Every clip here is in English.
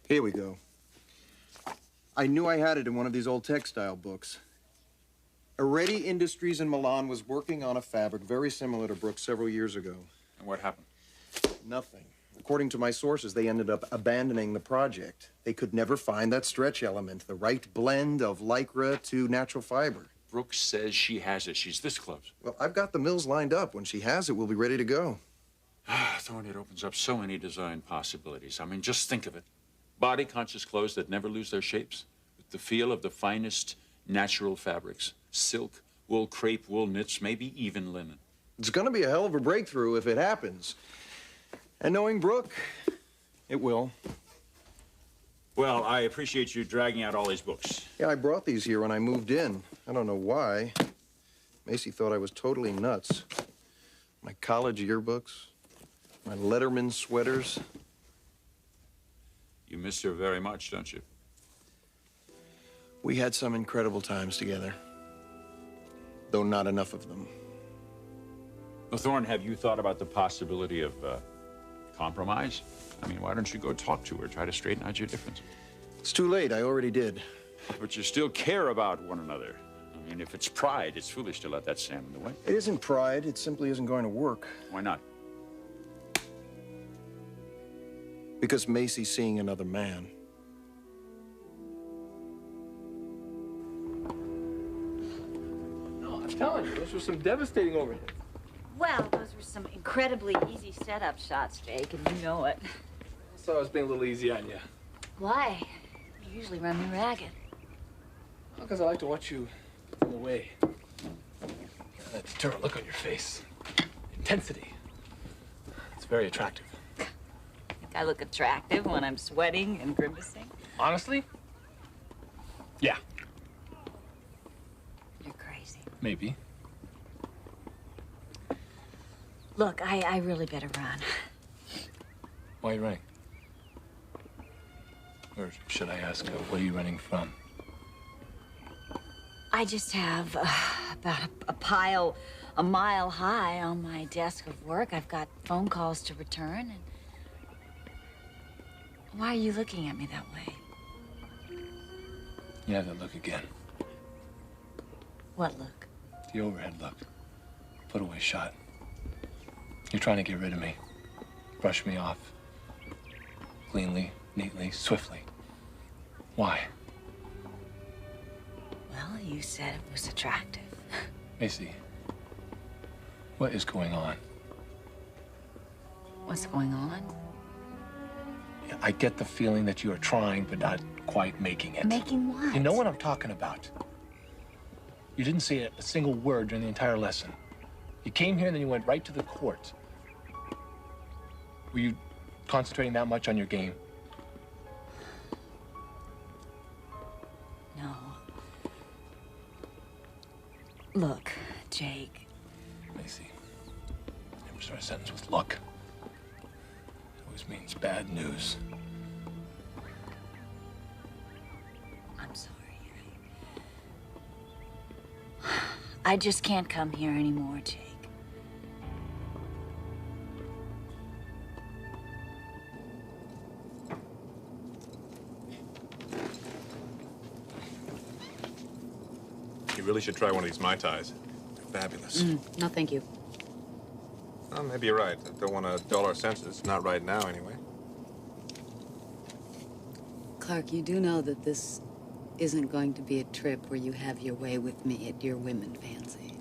Here we go. I knew I had it in one of these old textile books. Areti Industries in Milan was working on a fabric very similar to Brooks several years ago. And what happened? Nothing. According to my sources, they ended up abandoning the project. They could never find that stretch element, the right blend of lycra to natural fiber. Brooks says she has it. She's this close. Well, I've got the mills lined up. When she has it, we'll be ready to go. Thorne, it opens up so many design possibilities. I mean, just think of it. Body-conscious clothes that never lose their shapes, with the feel of the finest natural fabrics. Silk, wool crepe, wool knits, maybe even linen. It's gonna be a hell of a breakthrough if it happens. And knowing Brooke, it will. Well, I appreciate you dragging out all these books. Yeah, I brought these here when I moved in. I don't know why. Macy thought I was totally nuts. My college yearbooks, my Letterman sweaters. You miss her very much, don't you? We had some incredible times together, though not enough of them. Well, Thorne, have you thought about the possibility of compromise? I mean, why don't you go talk to her, try to straighten out your differences? It's too late. I already did. But you still care about one another. I mean, if it's pride, it's foolish to let that stand in the way. It isn't pride. It simply isn't going to work. Why not? Because Macy's seeing another man. No, I'm telling you, those were some devastating overheads. Well, those were some incredibly easy setup shots, Jake, and you know it. So I was being a little easy on you. Why? You usually run me ragged. Because I like to watch you from away. That determined look on your face. Intensity. It's very attractive. Think I look attractive when I'm sweating and grimacing? Honestly? Yeah. You're crazy. Maybe. Look, I really better run. Why are you running? Or should I ask, what are you running from? I just have about a pile a mile high on my desk of work. I've got phone calls to return, and... Why are you looking at me that way? You have that look again. What look? The overhead look. Put away shot. You're trying to get rid of me. Brush me off. Cleanly, neatly, swiftly. Why? Well, you said it was attractive. Macy, what is going on? What's going on? Yeah, I get the feeling that you are trying, but not quite making it. Making what? You know what I'm talking about. You didn't say a single word during the entire lesson. You came here and then you went right to the court. Were you concentrating that much on your game? No. Look, Jake. Macy, never start a sentence with look. It always means bad news. I'm sorry. I just can't come here anymore, Jake. You really should try one of these Mai Tais. They're fabulous. No, thank you. Well, maybe you're right. I don't want to dull our senses. Not right now, anyway. Clarke, you do know that this isn't going to be a trip where you have your way with me at your women fancy.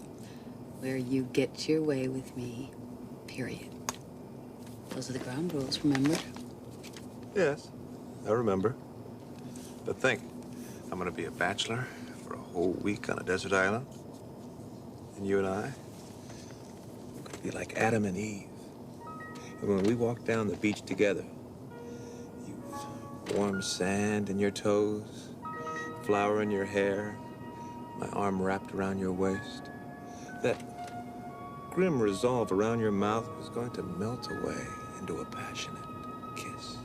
Where you get your way with me, period. Those are the ground rules, remember? Yes, I remember. But think, I'm going to be a bachelor for a whole week on a desert island. And you and I could be like Adam and Eve. And when we walk down the beach together, you've warm sand in your toes, flower in your hair, my arm wrapped around your waist. That grim resolve around your mouth was going to melt away into a passionate kiss.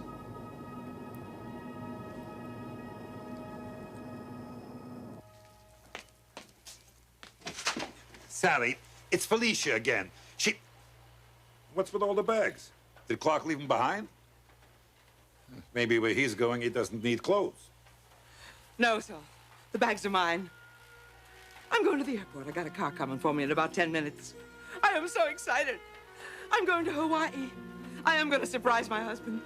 Sally, it's Felicia again. What's with all the bags? Did Clarke leave them behind? Maybe where he's going, he doesn't need clothes. No, Saul. The bags are mine. I'm going to the airport. I got a car coming for me in about 10 minutes. I am so excited. I'm going to Hawaii. I am going to surprise my husband.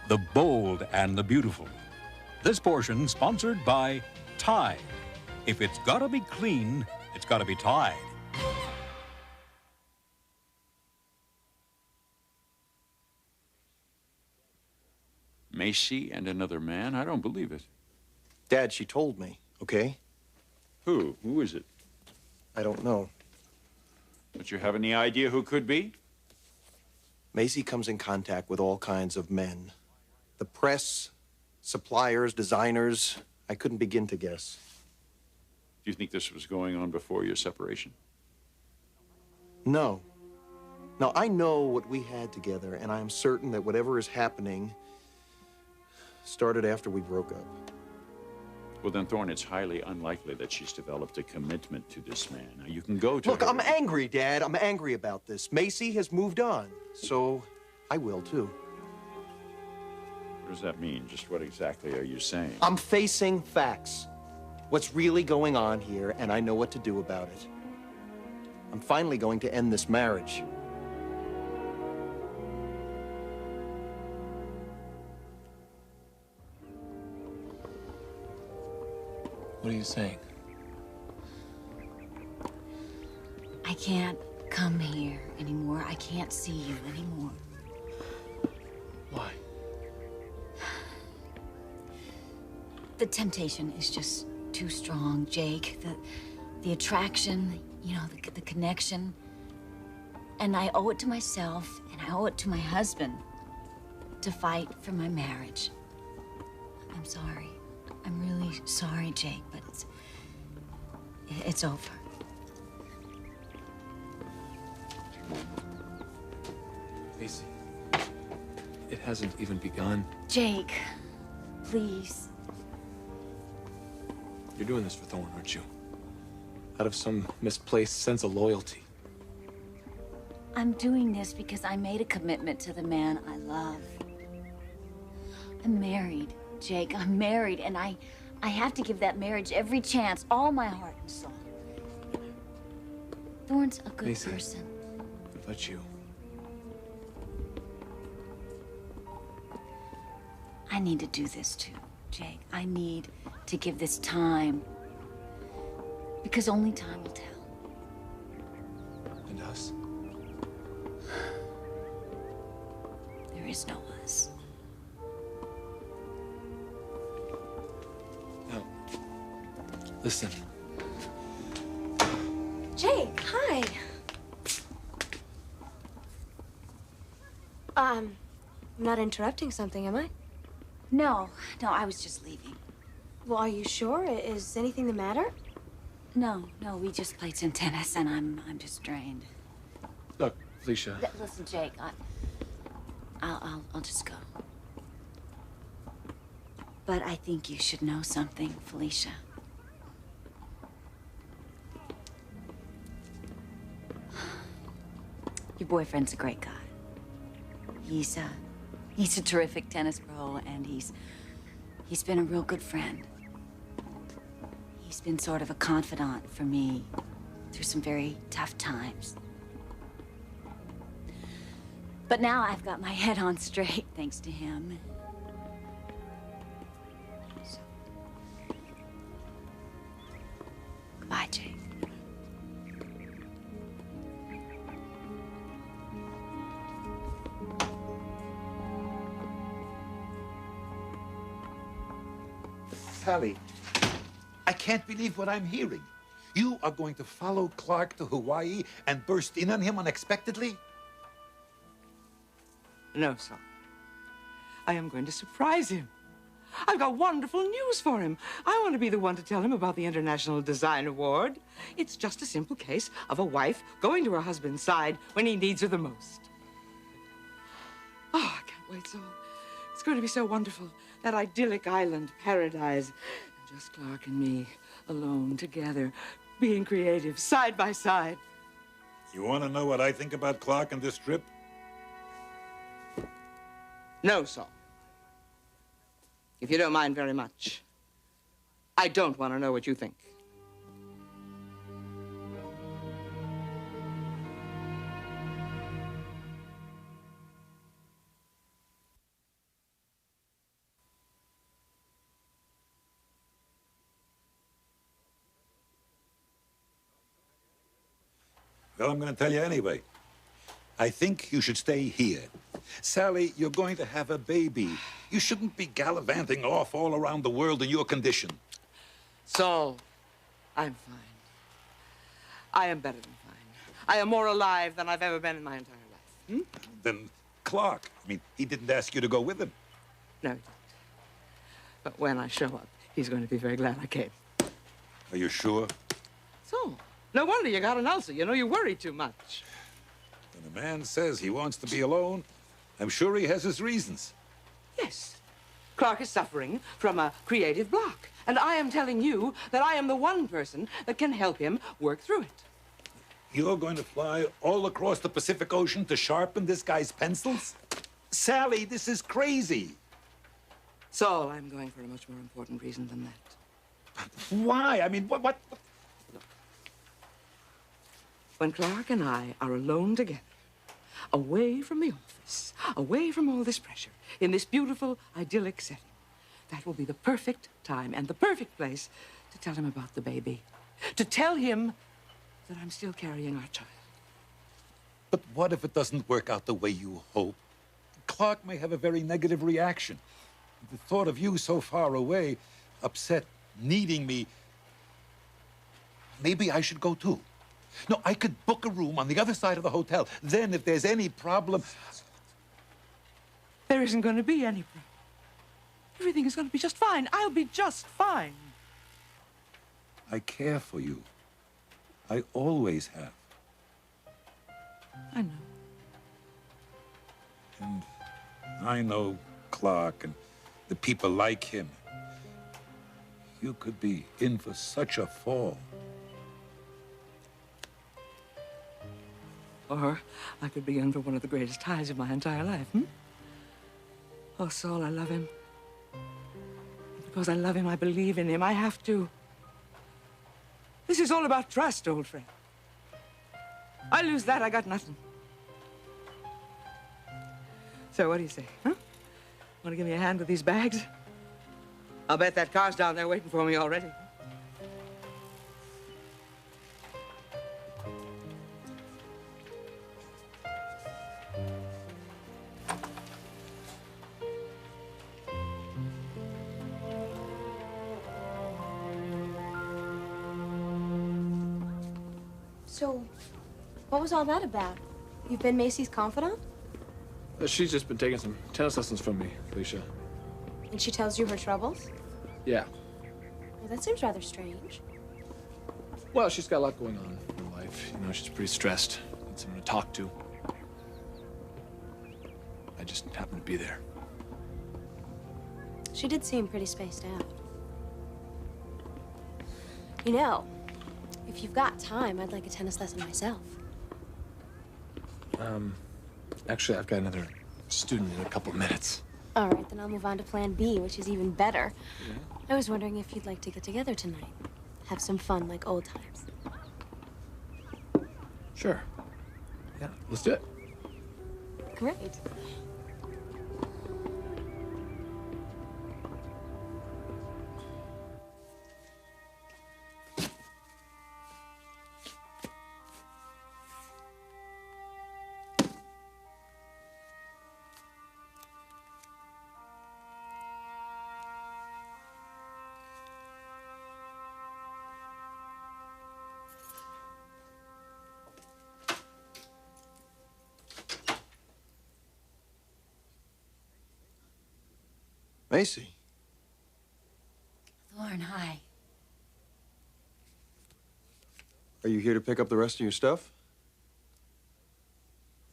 The Bold and the Beautiful. This portion sponsored by Tide. If it's gotta be clean, it's gotta be Tide. Macy and another man? I don't believe it. Dad, she told me, okay? Who? Who is it? I don't know. Don't you have any idea who could be? Macy comes in contact with all kinds of men. The press, suppliers, designers. I couldn't begin to guess. Do you think this was going on before your separation? No. Now, I know what we had together, and I am certain that whatever is happening started after we broke up. Well, then, Thorne, it's highly unlikely that she's developed a commitment to this man. Now, you can go to Look, her. I'm angry, Dad. I'm angry about this. Macy has moved on, so I will, too. What does that mean? Just what exactly are you saying? I'm facing facts. What's really going on here, and I know what to do about it. I'm finally going to end this marriage. What are you saying? I can't come here anymore. I can't see you anymore. Why? The temptation is just too strong, Jake. The attraction, you know, the connection. And I owe it to myself, and I owe it to my husband to fight for my marriage. I'm sorry. I'm really sorry, Jake, but it's over. Macy, it hasn't even begun. Jake, please. You're doing this for Thorne, aren't you? Out of some misplaced sense of loyalty. I'm doing this because I made a commitment to the man I love. I'm married, Jake. I'm married, and I have to give that marriage every chance, all my heart and soul. Thorne's a good Macy, person. what about you? I need to do this too, Jake. I need to give this time. Because only time will tell. And us? There is no us. No. Listen. Jake, hi. I'm not interrupting something, am I? No, I was just leaving. Well, are you sure? Is anything the matter? No, we just played some tennis, and I'm just drained. Look, Felicia. Listen, Jake, I'll just go. But I think you should know something, Felicia. Your boyfriend's a great guy. He's a terrific tennis pro, and he's been a real good friend. He's been sort of a confidant for me through some very tough times. But now I've got my head on straight thanks to him. So, goodbye, Jake. Sally, I can't believe what I'm hearing. You are going to follow Clarke to Hawaii and burst in on him unexpectedly? No, Saul. I am going to surprise him. I've got wonderful news for him. I want to be the one to tell him about the International Design Award. It's just a simple case of a wife going to her husband's side when he needs her the most. Oh, I can't wait, Saul. It's going to be so wonderful. That idyllic island paradise. Just Clarke and me, alone, together, being creative, side by side. You want to know what I think about Clarke and this trip? No, Saul. If you don't mind very much, I don't want to know what you think. Well, I'm going to tell you anyway. I think you should stay here. Sally, you're going to have a baby. You shouldn't be gallivanting off all around the world in your condition. Saul, I'm fine. I am better than fine. I am more alive than I've ever been in my entire life. Then Clarke, I mean, he didn't ask you to go with him. No, he didn't. But when I show up, he's going to be very glad I came. Are you sure? So, no wonder you got an ulcer. You know, you worry too much. When a man says he wants to be alone, I'm sure he has his reasons. Yes. Clarke is suffering from a creative block. And I am telling you that I am the one person that can help him work through it. You're going to fly all across the Pacific Ocean to sharpen this guy's pencils? Sally, this is crazy. Saul, I'm going for a much more important reason than that. Why? I mean, what? Look. When Clarke and I are alone together, away from the office, away from all this pressure, in this beautiful, idyllic setting, that will be the perfect time and the perfect place to tell him about the baby. To tell him that I'm still carrying our child. But what if it doesn't work out the way you hope? Clarke may have a very negative reaction. The thought of you so far away, upset, needing me, maybe I should go too. No, I could book a room on the other side of the hotel. Then, if there's any problem... There isn't going to be any problem. Everything is going to be just fine. I'll be just fine. I care for you. I always have. I know. And I know Clarke and the people like him. You could be in for such a fall. Or I could be in for one of the greatest highs of my entire life, Oh, Saul, I love him. Because I love him, I believe in him. I have to. This is all about trust, old friend. I lose that, I got nothing. So what do you say, Want to give me a hand with these bags? I'll bet that car's down there waiting for me already. So, what was all that about? You've been Macy's confidant? She's just been taking some tennis lessons from me, Felicia. And she tells you her troubles? Yeah. Well, that seems rather strange. Well, she's got a lot going on in her life. You know, she's pretty stressed. Needs someone to talk to. I just happened to be there. She did seem pretty spaced out. You know, if you've got time, I'd like a tennis lesson myself. Actually, I've got another student in a couple of minutes. All right, then I'll move on to plan B, which is even better. Yeah. I was wondering if you'd like to get together tonight. Have some fun like old times. Sure. Yeah, let's do it. Great. Macy. Thorne, hi. Are you here to pick up the rest of your stuff?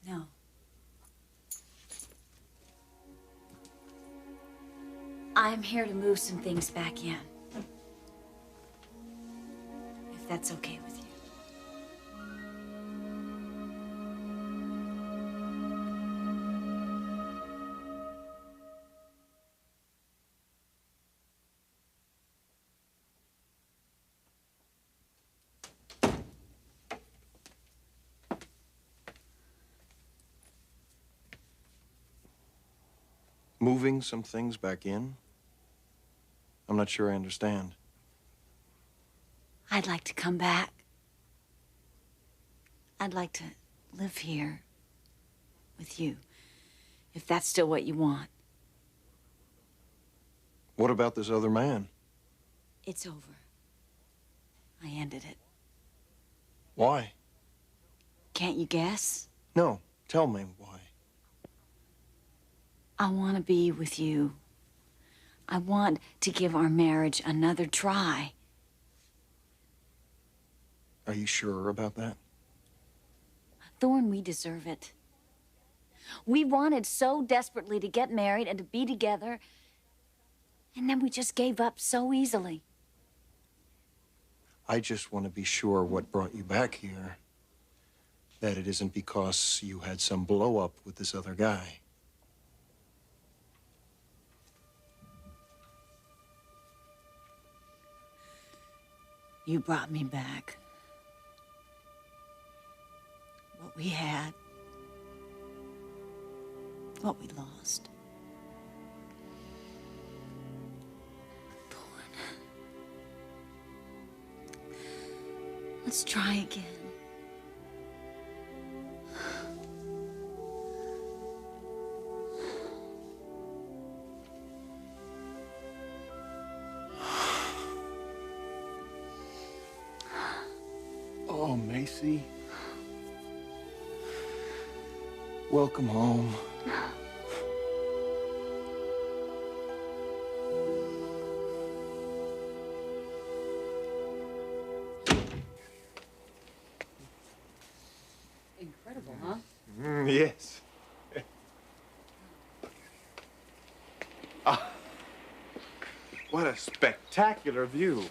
No. I'm here to move some things back in. If that's okay with you. Moving some things back in? I'm not sure I understand. I'd like to come back. I'd like to live here with you, if that's still what you want. What about this other man? It's over. I ended it. Why? Can't you guess? No, tell me why. I want to be with you. I want to give our marriage another try. Are you sure about that? Thorne, we deserve it. We wanted so desperately to get married and to be together, and then we just gave up so easily. I just want to be sure what brought you back here, that it isn't because you had some blow-up with this other guy. You brought me back. What we had. What we lost. Thorne. Let's try again. Oh, Macy. Welcome home. Incredible, huh? Yes. Ah, what a spectacular view.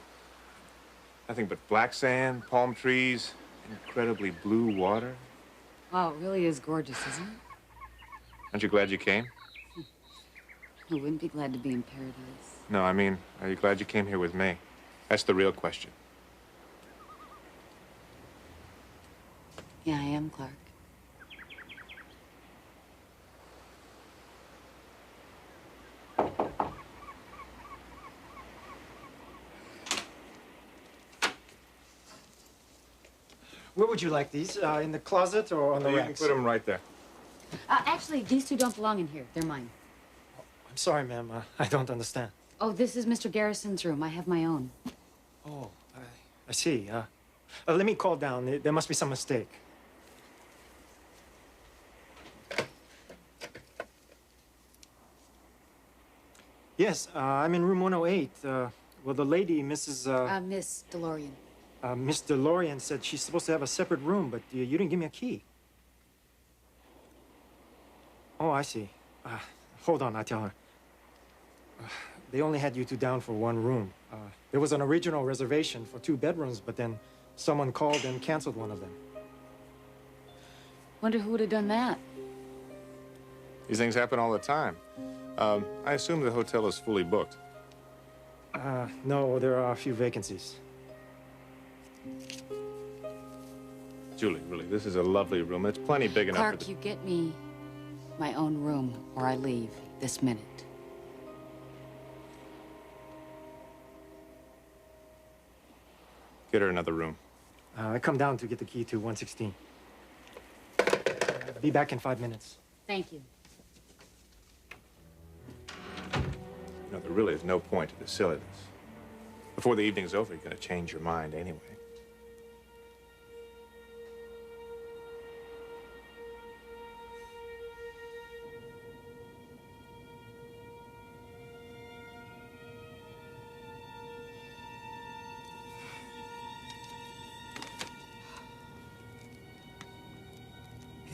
Nothing but black sand, palm trees, incredibly blue water. Wow, it really is gorgeous, isn't it? Aren't you glad you came? Who wouldn't be glad to be in paradise? No, I mean, are you glad you came here with me? That's the real question. Yeah, I am, Clarke. Where would you like these? In the closet or on the You can racks? put them right there. Actually, these two don't belong in here. They're mine. I'm sorry, ma'am. I don't understand. Oh, this is Mr. Garrison's room. I have my own. Oh, I see. Let me call down. There must be some mistake. Yes, I'm in room 108. Well, the lady, Mrs. Miss DeLorean. Miss DeLorean said she's supposed to have a separate room, but you didn't give me a key. Oh, I see. Hold on, I tell her. They only had you two down for one room. There was an original reservation for 2 bedrooms, but then someone called and canceled one of them. Wonder who would have done that? These things happen all the time. I assume the hotel is fully booked. No, there are a few vacancies. Julie, really, this is a lovely room. It's plenty big enough Clarke, for you get me my own room, or I leave this minute. Get her another room. I come down to get the key to 116. Be back in 5 minutes. Thank you. You know, there really is no point to this silliness. Before the evening's over, you're going to change your mind anyway.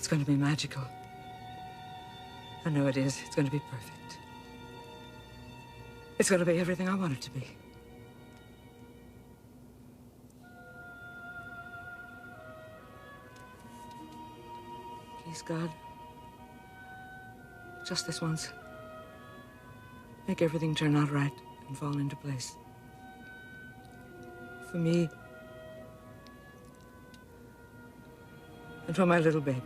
It's going to be magical. I know it is. It's going to be perfect. It's going to be everything I want it to be. Please, God, just this once, make everything turn out right and fall into place. For me, and for my little baby.